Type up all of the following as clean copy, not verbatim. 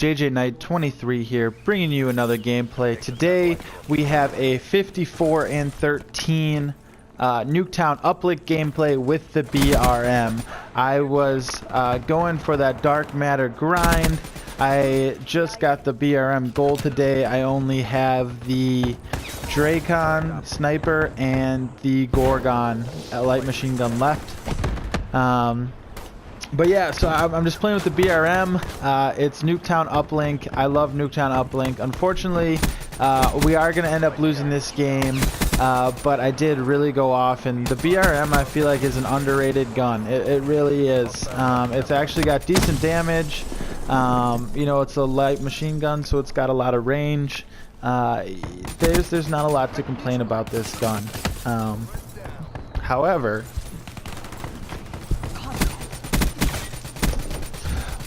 JJ Knight 23 here, bringing you another gameplay. Today we have a 54 and 13 Nuketown Uplink gameplay with the BRM. I was going for that dark matter grind. I just got the BRM gold today. I only have the Dracon sniper and the Gorgon light machine gun left. But yeah, so I'm just playing with the BRM. It's Nuketown Uplink. I love Nuketown Uplink. Unfortunately, we are going to end up losing this game, but I did really go off. And the BRM, I feel like, is an underrated gun. It really is. It's actually got decent damage. You know, it's a light machine gun, so it's got a lot of range. There's not a lot to complain about this gun. However,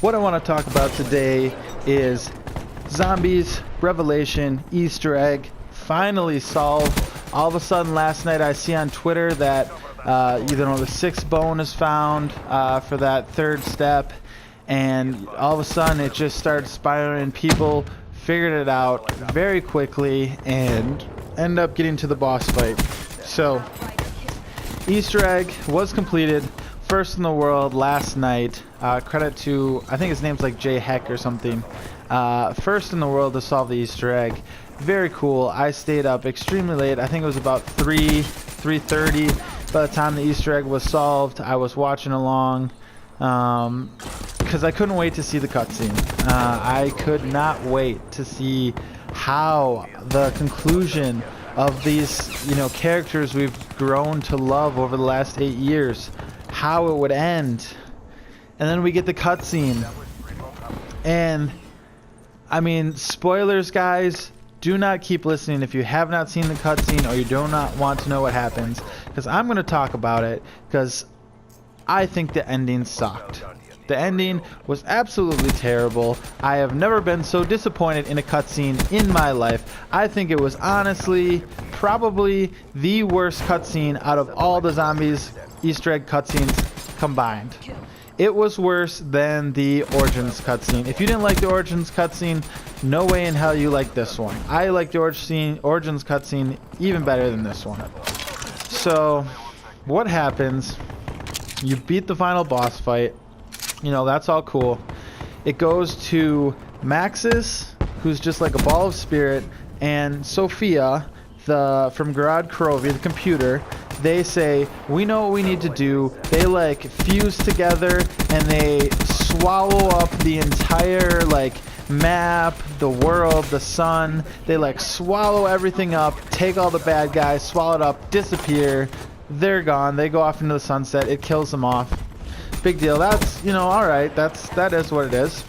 what I want to talk about today is Zombies Revelation Easter egg finally solved. All of a sudden last night I see on Twitter that you know, the 6th bone is found for that 3rd step, and all of a sudden it just started spiraling. People figured it out very quickly and ended up getting to the boss fight. So Easter egg was completed. First in the world last night. Credit to, I think his name's like Jay Heck or something. First in the world to solve the Easter egg. Very cool. I stayed up extremely late. I think it was about 3:30 by the time the Easter egg was solved. I was watching along because I couldn't wait to see the cutscene. I could not wait to see how the conclusion of these, you know, characters we've grown to love over the last 8 years, how it would end. And then we get the cutscene, and I mean, spoilers, guys. Do not keep listening if you have not seen the cutscene or you do not want to know what happens, because I'm going to talk about it, because I think the ending sucked. The ending was absolutely terrible. I have never been so disappointed in a cutscene in my life. I think it was honestly probably the worst cutscene out of all the Zombies Easter egg cutscenes combined. It was worse than the Origins cutscene. If you didn't like the Origins cutscene, no way in hell you like this one. I like the Origins cutscene even better than this one. So, what happens? You beat the final boss fight. You know, that's all cool. It goes to Maxis, who's just like a ball of spirit, and Sophia, from Garad Krovi, the computer. They say, we know what we need to do. They like fuse together and they swallow up the entire like map, the world, the sun. They like swallow everything up, take all the bad guys, swallow it up, disappear. They're gone. They go off into the sunset. It kills them off. Big deal. That's, you know, alright. That is what it is.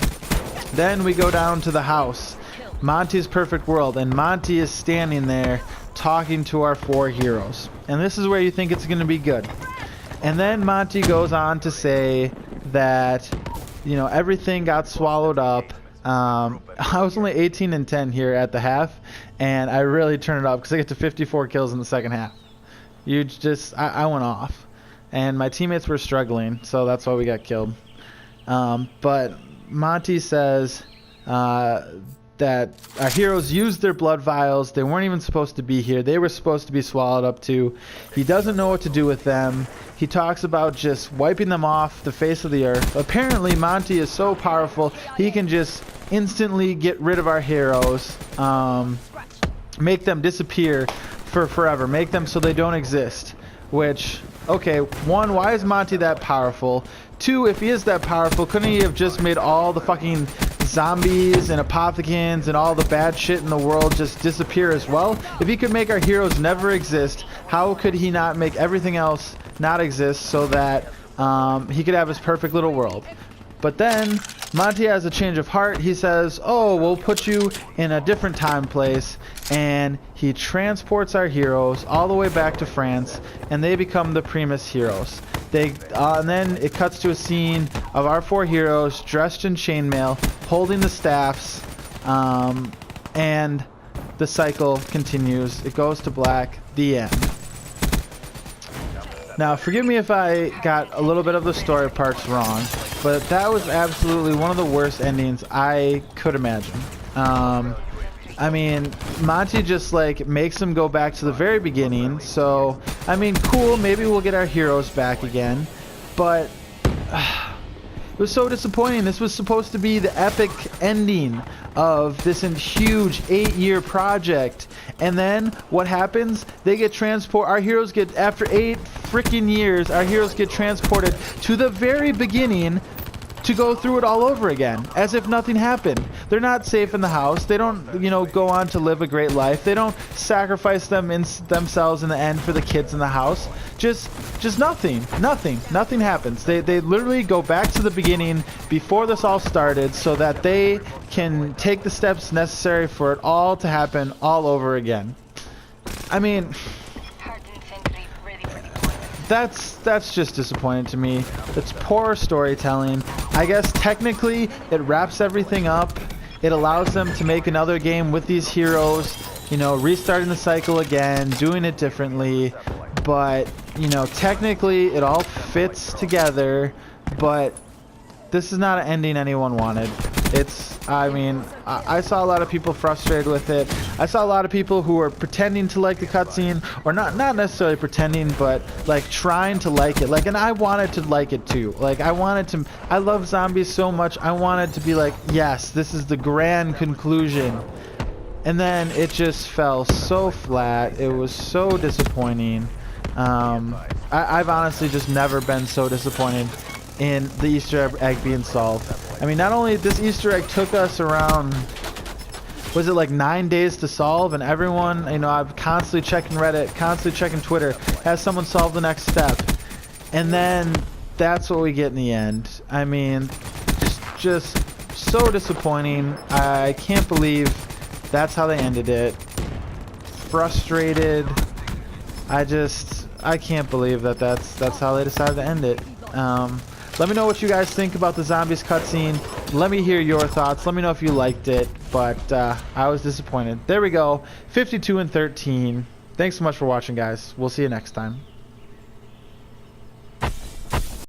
Then we go down to the house. Monty's perfect world, and Monty is standing there talking to our 4 heroes. And this is where you think it's going to be good. And then Monty goes on to say that, you know, everything got swallowed up. I was only 18 and 10 here at the half, and I really turned it up because I get to 54 kills in the second half. I went off. And my teammates were struggling, so that's why we got killed. But Monty says that our heroes used their blood vials. They weren't even supposed to be here. They were supposed to be swallowed up too. He doesn't know what to do with them. He talks about just wiping them off the face of the earth. Apparently Monty is so powerful he can just instantly get rid of our heroes, make them disappear for forever, make them so they don't exist. Which, okay, 1, why is Monty that powerful? 2, if he is that powerful, couldn't he have just made all the fucking zombies and apothecans and all the bad shit in the world just disappear as well? If he could make our heroes never exist, how could he not make everything else not exist so that he could have his perfect little world? But then Monty has a change of heart. He says, oh, we'll put you in a different time place, and he transports our heroes all the way back to France, and they become the Primus heroes. And then it cuts to a scene of our 4 heroes dressed in chainmail, holding the staffs, and the cycle continues. It goes to black. The end. Now, forgive me if I got a little bit of the story parts wrong. but that was absolutely one of the worst endings I could imagine. I mean, Monty just like makes them go back to the very beginning. So, I mean, cool, maybe we'll get our heroes back again, but it was so disappointing. This was supposed to be the epic ending of this huge 8-year project. And then what happens? They get our heroes get, after 8 freaking years, our heroes get transported to the very beginning to go through it all over again, as if nothing happened. They're not safe in the house. They don't, you know, go on to live a great life. They don't sacrifice themselves in the end for the kids in the house. Just nothing happens. They literally go back to the beginning before this all started so that they can take the steps necessary for it all to happen all over again. I mean, that's just disappointing to me. It's poor storytelling. I guess technically it wraps everything up. It allows them to make another game with these heroes, you know, restarting the cycle again, doing it differently. But, you know, technically it all fits together, but this is not an ending anyone wanted. I mean, I saw a lot of people frustrated with it. I saw a lot of people who were pretending to like the cutscene, or not necessarily pretending, but like trying to like it. Like, and I wanted to like it too. Like, I love zombies so much. I wanted to be like, yes, this is the grand conclusion. And then it just fell so flat. It was so disappointing. I've honestly just never been so disappointed in the Easter egg being solved. I mean, not only this Easter egg took us around, was it like 9 days to solve, and everyone, you know, I'm constantly checking Reddit, constantly checking Twitter, has someone solve the next step, and then that's what we get in the end. I mean, just so disappointing. I can't believe that's how they ended it. Frustrated. I can't believe that's how they decided to end it. Let me know what you guys think about the zombies cutscene. Let me hear your thoughts. Let me know if you liked it. But I was disappointed. There we go. 52-13. Thanks so much for watching, guys. We'll see you next time.